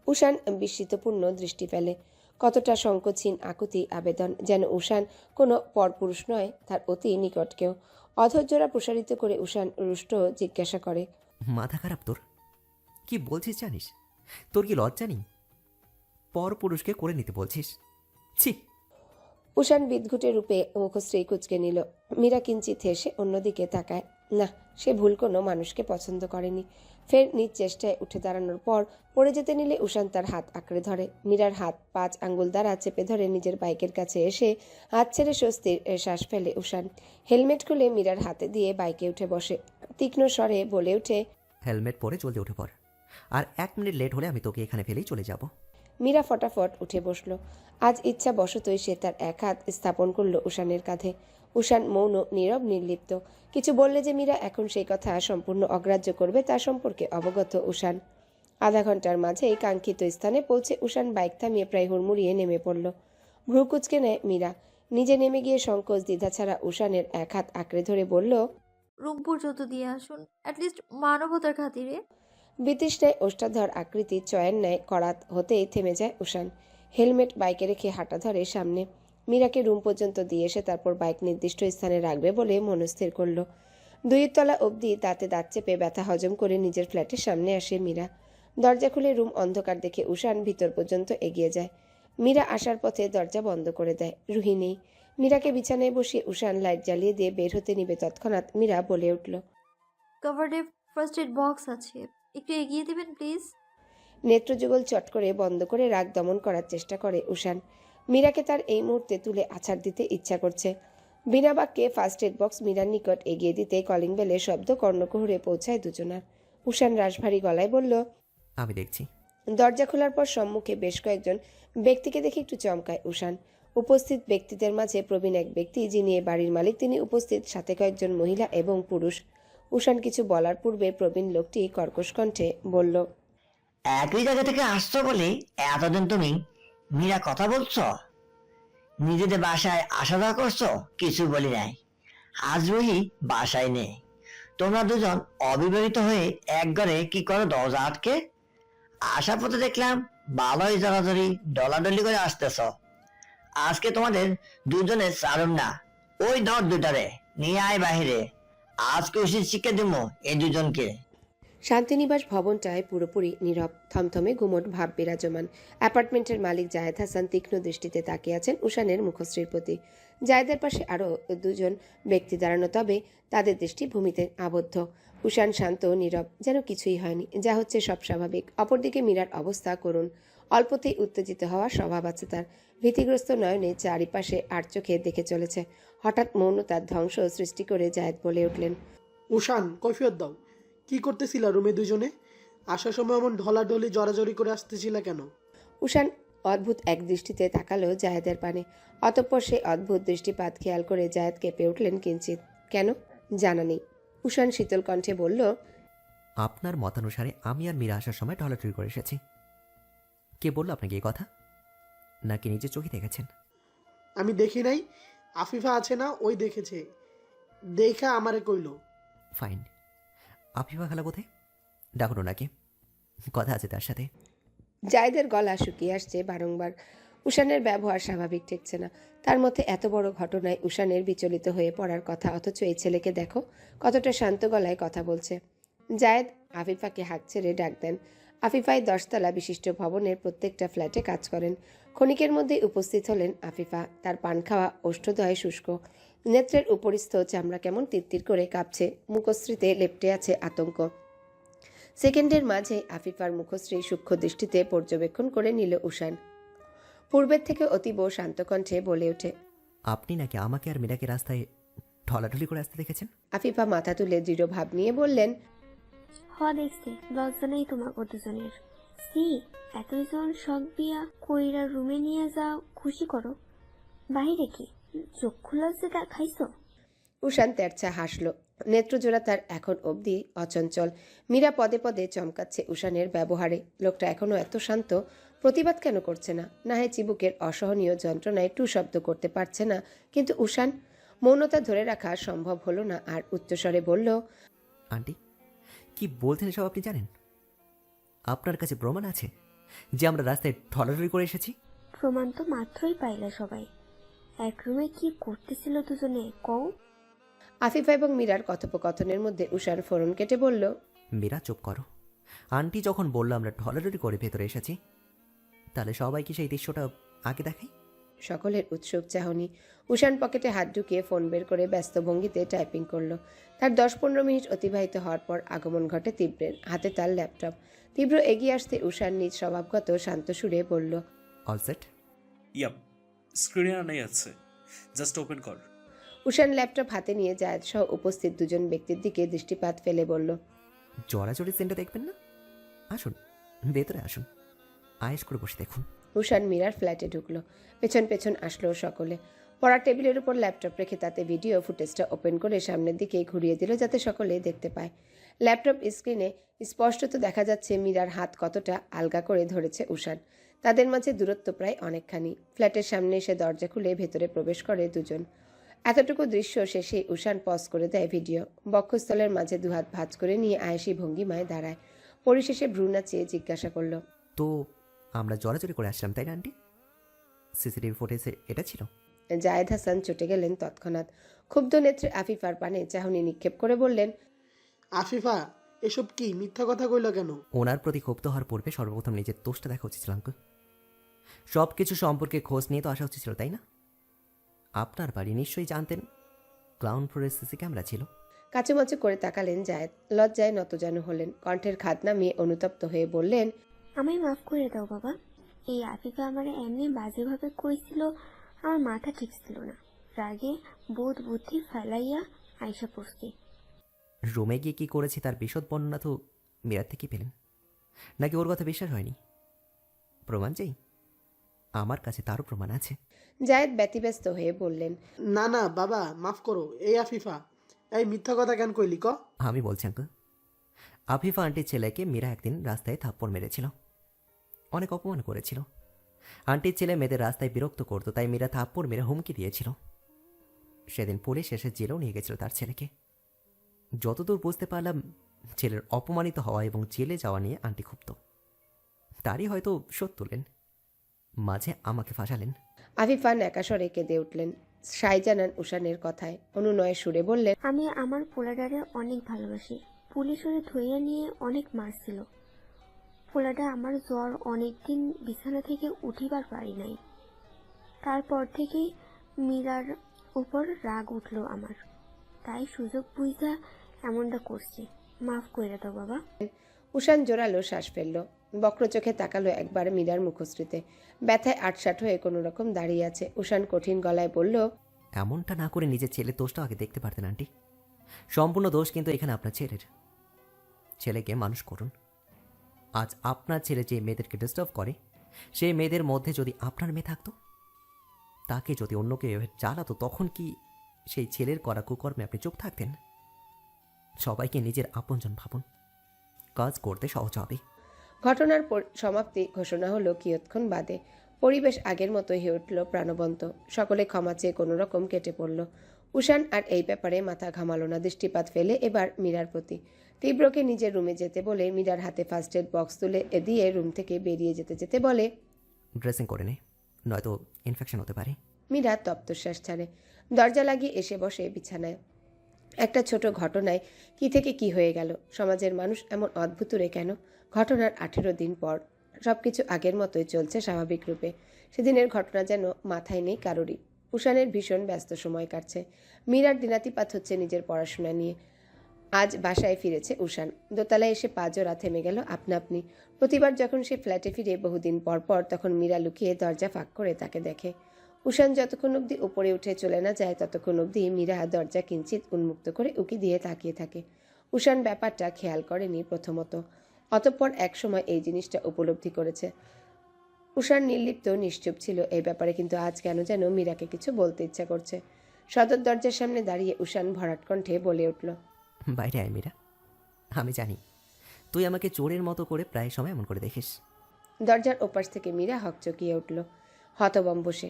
উষান বিস্মিতপূর্ণ দৃষ্টি ফেলে। কতটা সংকোচহীন আকুতি আবেদন, যেন উষান কোনো পরপুরুষ নয়, তার অতি নিকট কেউ। অধৈর্যরা প্রসারিত করে উষান রুষ্ট জিজ্ঞাসা করে, মাথা খারাপ তোর? কি বলছিস জানিস? তোর কি লজ্জা নেই? পর পুরুষকে করে নিতে বলছিস? ছি! উষান বিদঘুটে রূপে মুখশ্রী কুচকে নিল। মীরা কিঞ্চিত হেসে অন্যদিকে তাকায়। না, সে ভুল কোনো মানুষকে পছন্দ করেনি। ফের নিজ চেষ্টায় উঠে দাঁড়ানোর পর পড়ে যেতে নিলে উষান তার হাত আঁকড়ে ধরে। মীরার হাত 5 আঙ্গুল দ্বারা চেপে ধরে নিজের বাইকের কাছে এসে হাত ছেড়ে স্বস্তির শ্বাস ফেলে উষান। হেলমেট খুলে মীরার হাতে দিয়ে বাইকে উঠে বসে। তীক্ষ্ণ স্বরে বলে ওঠে, হেলমেট পরে জলদি উঠে পড়। আর 1 মিনিট লেট হলে আমি তোকে এখানে ফেলেই চলে যাব। মীরা ফটাফট উঠে বসল। আজ ইচ্ছা বশতই সে তার এক হাত স্থাপন করল উষানের কাঁধে। উষান মৌন, নীরব, নির্লিপ্ত। কিছু বললে যে মীরা এখন সেই কথা সম্পূর্ণ অগ্রাহ্য করবে তা সম্পর্কে অবগত উষান। আধা ঘন্টার মাঝেই কাঙ্ক্ষিত স্থানে পৌঁছে উষান বাইক থামিয়ে প্রায় হুড়মুড়িয়ে নেমে পড়ল। ভ্রু কুচকে নেয় মীরা। নিজে নেমে গিয়ে সংকোচ দ্বিধা ছাড়া উষানের এক হাত আঁকড়ে ধরে বলল, রুম পর্যন্ত দিয়ে আসুন, অ্যাটলিস্ট মানবতার খাতিরে। বিতৃষ্ণায় ওষ্ঠাধর আকৃতির চয়ের ন্যায় করাত হতেই থেমে যায় উষান। হেলমেট বাইকে রেখে হাঁটা ধরে সামনে। মীরাকে রুম পর্যন্ত দিয়ে এসে তারপর বাইক নির্দিষ্ট স্থানে রাখবে বলে মনস্থির করল। 2 তলা অবধি দাঁতে দাঁত চেপে ব্যথা হজম করে নিজের ফ্ল্যাটের সামনে আসে মীরা। দরজা খুলে রুম অন্ধকার দেখে উষান ভিতর পর্যন্ত এগিয়ে যায়। মীরা আসার পথে দরজা বন্ধ করে দেয়। রুহি নেই। মীরাকে বিছানায় বসিয়ে উষান লাইট জ্বালিয়ে দিয়ে বের হতে নিবে তৎক্ষণাৎ মীরা বলে উঠল, কভারে ফার্স্ট এড বক্স আছে, একটু এগিয়ে দিবেন প্লিজ। নেত্রযুগল চট করে বন্ধ করে রাগ দমন করার চেষ্টা করে উষান। মীরাকে তার এই মুহূর্তে তুলে আছাড় দিতে ইচ্ছা করছে। বিনা বাক্যে ফার্স্ট এড বক্স মীরার নিকট এগিয়ে দিতে কলিং বেলের শব্দ কর্ণকুহরে পৌঁছায় দুজনার। উষান রাশভারী গলায় বলল, আমি দেখছি। দরজা খোলার পর সম্মুখে বেশ কয়েকজন ব্যক্তিকে দেখে একটু চমকায় উষান। উপস্থিত ব্যক্তিদের মাঝে প্রবীণ এক ব্যক্তি, যিনি এ বাড়ির মালিক, তিনি উপস্থিত, সাথে কয়েকজন মহিলা এবং পুরুষ। উষান কিছু বলার পূর্বে প্রবীণ লোকটি কর্কশ কণ্ঠে বলল, একই জায়গা থেকে আসছো বলে এতদিন তুমি মীরা কথা বলছো? নিজেদের বাসায় আসা যাওয়া করছো? কিছু বলি নাই। আজ রুহি বাসায় নেই। তোমরা দুজন অবিবাহিত হয়ে এক ঘরে কি করো দরজা আটকে? আসার পথে দেখলাম ভালোই জড়াজড়ি ডলাডলি করে আসতেছ। আজকে তোমাদের দুজনের চারণ না, ওই ধর দুটারে নিয়ে আয় বাহিরে। আজকে উচিত শিক্ষা দিব এই দুজনকে। শান্তিনিবাস ভবনটায় পুরোপুরি নীরব, থমথমে গুমট ভাব বিরাজমান। অ্যাপার্টমেন্টের মালিক জাহেদ হাসান তীক্ষ্ণ দৃষ্টিতে তাকিয়ে আছেন উষানের মুখশ্রীর প্রতি। জায়েদের পাশে আরও দুজন ব্যক্তি দাঁড়ানো, তবে তাদের দৃষ্টি ভূমিতে আবদ্ধ। উষান শান্ত নীরব, যেন কিছুই হয়নি, যা হচ্ছে সব স্বাভাবিক। অপরদিকে মীরার অবস্থা করুণ। অল্পতেই উত্তেজিত হওয়ার স্বভাব আছে তার। ভীতিগ্রস্ত নয়নে চারিপাশে আর চোখে দেখে চলেছে। হঠাৎ মৌনতার ধ্বংস সৃষ্টি করে জায়েদ বলে উঠলেন, উষান, কৈফিয়ত দাও। কি করতেছিলা রুমে দুজনে? আসার সময় এমন ঢলাঢলি জড়াজড়ি করে আসতেছিলা কেন? উষান অদ্ভুত এক দৃষ্টিতে তাকালো জায়েদের পানে। অতঃপর সেই অদ্ভুত দৃষ্টিপাত খেয়াল করে জায়েদ কেঁপে উঠলেন কিঞ্চিত। কেন জানা নেই। উষান শীতল কণ্ঠে বলল, আপনার মতানুসারে আমি আর মীরা আসার সময় ঢলাঢলি করে এসেছি। কে বলল আপনাকে এই কথা? নাকি নিজে চোখে দেখেছেন? আমি দেখি নাই। আফিফা আছে না, ওই দেখেছে। দেখা আমারে কইলো। ফাইন। আফিফা খালা কোথায়? ডাকুন নাকি, কথা আছে তার সাথে। জায়েদের গলা শুকিয়ে আসছে বারংবার। উষানের ব্যবহার স্বাভাবিক ঠেকছে না। তার মধ্যে এত বড় ঘটনায় উষানের বিচলিত হয়ে পড়ার কথা, অথচ এই ছেলেকে দেখো কতটা শান্ত গলায় কথা বলছে। জায়েদ আফিফাকে হাঁক ছেড়ে ডাক দেন। আফিফাই 10 তলা বিশিষ্ট ভবনের প্রত্যেকটা ফ্ল্যাটে কাজ করেন। ক্ষণিকের মধ্যে উপস্থিত হলেন আফিফা। তার পান খাওয়া ওষ্ঠদ্বয় শুষ্ক, নেত্রের উপরিস্থ চামড়া কেমন তিরতির করে কাঁপছে, মুখশ্রীতে লেপ্টে আছে আতঙ্ক। সেকেন্ডের মাঝে আফিফার মুখশ্রী সূক্ষ্ম দৃষ্টিতে পর্যবেক্ষণ করে নিল উষান। পূর্বের থেকে অতীব শান্ত কণ্ঠে বলে ওঠে, আপনি নাকি আমাকে আর মীরাকে রাস্তায় ঢলাঢলি করে আসতে দেখেছেন? আফিফা মাথা তুলে দৃঢ় ভাব নিয়ে বললেন, দেখছি লজ্জা নেই তোমার কতজনের। সি এতজন শখ বিয়া কইরা রুমে নিয়ে যাও, খুশি করো। বাইরে কি চক্ষু লজ্জা দেখাইছো? উষান তেরছা হাসল। নেত্রজোড়া তার এখন অবধি অচঞ্চল। মীরা পদে পদে চমকাচ্ছে উষানের ব্যবহারে। লোকটা এখনো এত শান্ত, প্রতিবাদ কেন করছে না? না হয় চিবুকের অসহনীয় যন্ত্রণায় টু শব্দ করতে পারছে না, কিন্তু উষান মৌনতা ধরে রাখা সম্ভব হলো না, আর উচ্চস্বরে বলল, আন্টি, কি বলছেন এসব আপনি জানেন? আপনার কাছে প্রমাণ আছে যে আমরা রাস্তায় ঢলাঢলি করে এসেছি? প্রমাণ তো মাত্রই পাইলা সবাই। এক রুমে কি করতেছিল দুজনে কও? আফিফা এবং মীরার কথোপকথনের মধ্যে উষান ফোরন কেটে বলল, মীরা চুপ করো। আন্টি যখন বললো আমরা ঢলাঢলি করে ভেতরে এসেছি, তাহলে সবাইকে সেই দৃশ্যটা আগে দেখাই। সকলের উৎসুক চাহনি। উষান পকেটে হাত ঢুকিয়ে ফোন বের করে ব্যস্ত ভঙ্গিতে টাইপিং করলো। তার 10-15 মিনিট অতিবাহিত হওয়ার পর আগমন ঘটে তীব্রের। হাতে তার ল্যাপটপ। তীব্র এগিয়ে আসতে উষান নিজ স্বভাবগত শান্ত সুরে বলল, অল সেট? ইয়াপ, স্ক্রিনে আনাই আছে, জাস্ট ওপেন কর। উষান ল্যাপটপ হাতে নিয়ে জায়েদ সহ উপস্থিত দুজন ব্যক্তির দিকে দৃষ্টিপাত ফেলে বলল, জড়াজড়ি সিনটা দেখবেন না? আসুন, ভেতরে আসুন, আয়েশ করে বসে দেখুন। উষান মীরার ফ্ল্যাটে ঢুকলো। পেছন পেছন আসলো সকলে। পড়ার টেবিলের উপর ল্যাপটপ রেখে তাতে ভিডিও ফুটেজটা ওপেন করে সামনের দিকে ঘুরিয়ে দিল, যাতে সকলে দেখতে পায়। ল্যাপটপ স্ক্রিনে স্পষ্টত দেখা যাচ্ছে মীরার হাত কতটা আলগা করে ধরেছে উষান। তাদের মাঝে দূরত্ব প্রায় অনেকখানি। ফ্ল্যাটের সামনে এসে দরজা খুলে ভেতরে প্রবেশ করে দুজন। এতটুকু দৃশ্য শেষে উষান পজ করে দেয় ভিডিও। বক্ষস্থলের মাঝে দুহাত ভাঁজ করে নিয়ে আয়েশি ভঙ্গিমায় দাঁড়ায়। পরিশেষে ভ্রু নাচিয়ে জিজ্ঞাসা করল, তো আমরা জড়াজড়ি করে আসলাম তাই না আন্টি? সিসিটিভি ফুটেজে এটা ছিল? জায়েদ হাসান চটে গেলেন তৎক্ষণাৎ। ক্ষুব্ধ নেত্রে আফিফার পানে চাহনি নিক্ষেপ করে বললেন, আফিফা, এসব কি মিথ্যা কথা কইলা কেন? ওনার প্রতি ক্ষুব্ধ হওয়ার পূর্বে সর্বপ্রথম নিজের দোষটা দেখা উচিত ছিল আঙ্কেল। সব কিছু সম্পর্কে খোঁজ নিয়ে তো আসা উচিত ছিল, তাই না? আপনার বাড়ি নিশ্চয়ই জানতেন গ্রাউন্ড ফ্লোরের সিসি ক্যামেরা ছিল। কাচুমাচু করে তাকালেন জায়েদ। লজ্জায় নতজানু হলেন। কণ্ঠের খাদ নামিয়ে অনুতপ্ত হয়ে বললেন, আমায় মাফ করে দাও বাবা। এই আফিফা আমার এমনি বাজেভাবে কইছিল, আমার মাথা ঠিক ছিল না। রাগে বোধ বুদ্ধি ফেলাইয়া আইসা পড়ছি। রুমে গিয়ে কী করেছি তার বিশদ বর্ণনা তো মীরার থেকেই পেলেন, নাকি ওর কথা বিশ্বাস হয়নি? প্রমাণ চাই? আমার কাছে তারও প্রমাণ আছে। জায়েদ ব্যতিব্যস্ত হয়ে বললেন, না না বাবা, মাফ করো। এই আফিফা, এই মিথ্যা কথা কেন কইলি ক? আমি বলছি আঙ্কেল, আফিফা আন্টির ছেলেকে মীরা একদিন রাস্তায় থাপ্পড় মেরেছিল, অনেক অপমান করেছিল। আন্টির ছেলে মেয়েদের রাস্তায় বিরক্ত করতো, তাই মীরা থাপ্পড় মেরে হুমকি দিয়েছিল। সেদিন পুলিশ এসে জেলেও নিয়ে গেছিল তার ছেলেকে। যতদূর বুঝতে পারলাম, ছেলের অপমানিত হওয়া এবং জেলে যাওয়া নিয়ে আন্টি ক্ষুব্ধ। তারই হয়তো শোধ তুলেন, মাঝে আমাকে ফাঁসালেন। আফিফা ন্যাকাশরে কেঁদে উঠলেন। সাই জানান উষানের কথায়। অনুনয়ে সুরে বললেন, আমি আমার পোলাডারে অনেক ভালোবাসি। পুলিশ ওরে ধইয়া নিয়ে অনেক মারছিল। পোলাডা আমার জ্বর অনেকদিন বিছানা থেকে উঠিবার পারি নাই। তারপর থেকেই মীরার উপর রাগ উঠলো আমার, তাই সুযোগ বুঝা এমনটা করছি। মাফ করে দাও বাবা। উষান জোরালো শ্বাস ফেলল, বক্র চোখে তাকালো একবার মীরার মুখশ্রীতে। ব্যথায় আটসাট হয়ে কোনো রকম দাঁড়িয়ে আছে। উষান কঠিন গলায় বলল, এমনটা না করে নিজের ছেলের দোষটা আগে দেখতে পারতেন আন্টি। সম্পূর্ণ দোষ কিন্তু এখানে আপনার ছেলের। ছেলেকে মানুষ করুন। আজ আপনার ছেলে যে মেয়েদেরকে ডিস্টার্ব করে, সেই মেয়েদের মধ্যে যদি আপনার মেয়ে থাকতো, তাকে যদি অন্য কেউ জ্বালাতো, তখন কি সেই ছেলের করা কুকর্মে আপনি চুপ থাকতেন? সবাইকে নিজের আপনজন ভাবুন, কাজ করতে সহজ হবে। ঘটনার সমাপ্তি ঘোষণা হলো কিয়ৎক্ষণ বাদে। পরিবেশ আগের মতো হয়ে উঠল প্রাণবন্ত। সকলে ক্ষমা চেয়ে কোনো রকম কেটে পড়ল। উষান আর এই ব্যাপারে মাথা ঘামালো না, দৃষ্টিপাত ফেলে এবার মীরার প্রতি। তীব্রকে নিজের রুমে যেতে বলে মীরার হাতে ফার্স্ট এড বক্স তুলে দিয়ে রুম থেকে বেরিয়ে যেতে যেতে বলে, ড্রেসিং করে নে, নয়তো ইনফেকশন হতে পারে। মীরা তপ্তশ্বাস ছাড়ে। দরজা লাগিয়ে এসে বসে বিছানায়। একটা ছোট ঘটনায় কি থেকে কি হয়ে গেল। সমাজের মানুষ এমন অদ্ভুতুরে কেন? ঘটনার 18 দিন পর সবকিছু আগের মতোই চলছে স্বাভাবিক রূপে। সেদিনের ঘটনা যেন মাথায় নেই কারোরই। উষানের ভীষণ ব্যস্ত সময় কাটছে। মীরার দিনাতিপাত হচ্ছে নিজের পড়াশোনা নিয়ে। আজ বাসায় ফিরেছে উষান। দোতলায় এসে পা জোড়া থেমে গেল আপনা আপনি। প্রতিবার যখন সে ফ্ল্যাটে ফিরে বহুদিন পর পর, তখন মীরা লুকিয়ে দরজা ফাঁক করে তাকে দেখে। উষান যতক্ষণ অবধি উপরে উঠে চলে না যায়, ততক্ষণ অবধি মীরা দরজা কিঞ্চিত উন্মুক্ত করে উকি দিয়ে তাকিয়ে থাকে। উষান ব্যাপারটা খেয়াল করেনি প্রথমত, অতঃপর একসময় এই জিনিসটা উপলব্ধি করেছে। উষান নির্লিপ্ত নিশ্চুপ ছিল এই ব্যাপারে, কিন্তু আজ কেন যেন মীরাকে কিছু বলতে ইচ্ছা করছে। সদর দরজার সামনে দাঁড়িয়ে উষান ভরাট কণ্ঠে বলে উঠল, বাইরে আয় মীরা, আমি জানি তুই আমাকে চোরের মতো করে প্রায় সময় এমন করে দেখিস। দরজার ওপাশ থেকে মীরা হকচকিয়ে উঠল, হতবম্ব সে।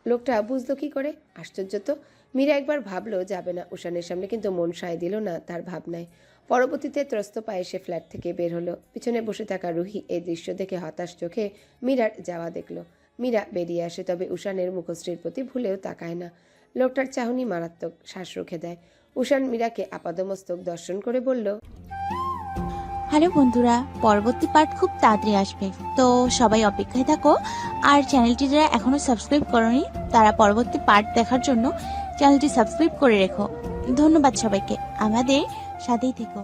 লোকটা বুঝলো কি করে? আশ্চর্য তো। মীরা একবার ভাবলো যাবে না উষানের সামনে, কিন্তু মন সায় দিল না তার ভাবনায়। পরবর্তীতে ত্রস্ত পায়ে সে ফ্ল্যাট থেকে বের হলো। পিছনে বসে থাকা রুহি এই দৃশ্য দেখে হতাশ চোখে মীরার যাওয়া দেখল। মীরা বেরিয়ে আসে, তবে উষানের মুখশ্রীর প্রতি ভুলেও তাকায় না। লোকটার চাহনি মারাত্মক, শ্বাস রুখে দেয়। উষান মীরাকে আপাদমস্তক দর্শন করে বলল, হ্যালো বন্ধুরা, পরবর্তী পার্ট খুব তাড়াতাড়ি আসবে, তো সবাই অপেক্ষায় থাকো। আর চ্যানেলটি যারা এখনো সাবস্ক্রাইব করোনি, তারা পরবর্তী পার্ট দেখার জন্য চ্যানেলটি সাবস্ক্রাইব করে রেখো। ধন্যবাদ সবাইকে, আমাদের সাথেই থেকো।